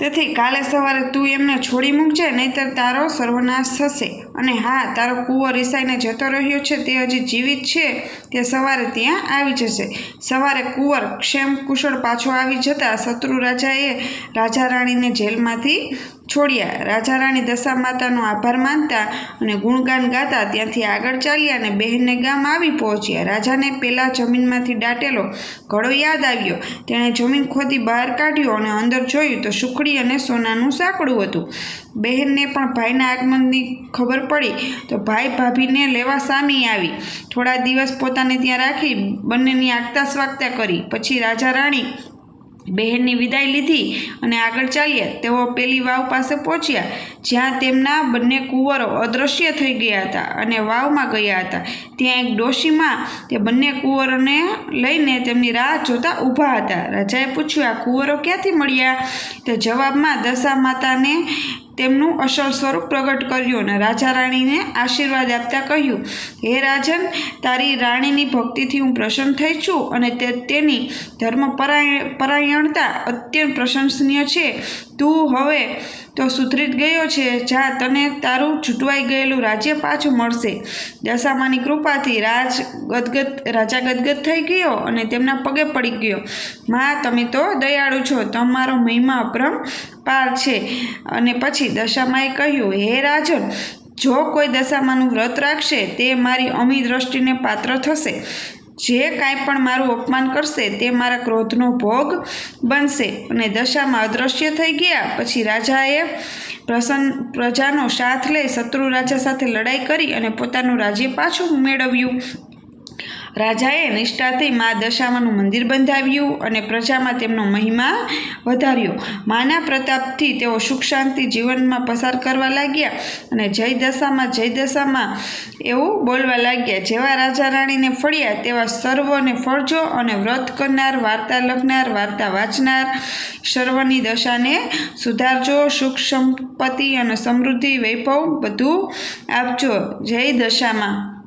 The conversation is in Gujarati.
તેથી કાલે સવારે તું એમને છોડી મૂકજે, નહીંતર તારો સર્વનાશ થશે. અને હા, તારો કૂવો રિસાઈને જતો રહ્યો છે તે હજી જીવિત છે, તે સવારે ત્યાં આવી જશે. સવારે કુંવર ક્ષેમ કુશળ પાછો આવી જતા શત્રુ રાજાએ રાજા રાણીને જેલમાંથી છોડ્યા. રાજા રાણી દશામાતાનો આભાર માનતા અને ગુણગાન ગાતા ત્યાંથી આગળ ચાલ્યા અને બહેનને ગામ આવી પહોંચ્યા. રાજાને પેલા જમીનમાંથી દાટેલો ઘડો યાદ આવ્યો. તેણે જમીન ખોદી બહાર કાઢ્યો અને અંદર જોયું તો સુખડી અને સોનાનું સાંકડું હતું. બહેનને પણ ભાઈના આગમનની ખબર પડી તો ભાઈ ભાભીને લેવા સામી આવી. થોડા દિવસ પોતાને ત્યાં રાખી બંનેની આગતા સ્વાગતા કરી. પછી રાજા રાણી બહેનની વિદાય લીધી અને આગળ ચાલ્યા. તેઓ પેલી વાવ પાસે પહોંચ્યા જ્યાં તેમના બંને કુંવરો અદૃશ્ય થઈ ગયા હતા અને વાવમાં ગયા હતા. ત્યાં એક ડોશીમાં તે બંને કુંવરોને લઈને તેમની રાહ જોતા ઊભા હતા. રાજાએ પૂછ્યું, આ કુંવરો ક્યાંથી મળ્યા? તે જવાબમાં દશામાતાને તેમનું અસલ સ્વરૂપ પ્રગટ કર્યું અને રાજા રાણીને આશીર્વાદ આપતા કહ્યું, હે રાજન, તારી રાણીની ભક્તિથી હું પ્રસન્ન થઈ છું અને તેની ધર્મપરાયણતા અત્યંત પ્રશંસનીય છે. તું હવે તો સુધરી ગયો છે. જા, તને તારું છૂટવાઈ ગયેલું રાજ્ય પાછું મળશે. દશામાની કૃપાથી રાજા ગદગદ થઈ ગયો અને તેમના પગે પડી ગયો. માં, તમે તો દયાળુ છો, તમારો મહિમા અપરંપાર છે. અને પછી દશામાએ કહ્યું, હે રાજન, જો કોઈ દશામાનું વ્રત રાખશે તે મારી અમી દ્રષ્ટિને પાત્ર થશે. જે કાંઈ પણ મારું અપમાન કરશે તે મારા ક્રોધનો ભોગ બનશે. અને દશામાં અદૃશ્ય થઈ ગયા પછી રાજાએ પ્રજાનો સાથ લઈ શત્રુ રાજા સાથે લડાઈ કરી અને પોતાનું રાજ્ય પાછું મેળવ્યું. રાજાએ નિષ્ઠાથી મા દશામાનું મંદિર બંધાવ્યું અને પ્રજામાં તેમનો મહિમા વધાર્યો. માના પ્રતાપથી તેઓ સુખ શાંતિ જીવનમાં પસાર કરવા લાગ્યા અને જય દશામાં એવું બોલવા લાગ્યા. જેવા રાજા રાણીને ફળ્યા તેવા સર્વને ફળજો અને વ્રત કરનાર, વાર્તા લખનાર, વાર્તા વાંચનાર સર્વની દશાને સુધારજો. સુખ સંપત્તિ અને સમૃદ્ધિ વૈભવ બધું આપજો. જય દશામાં.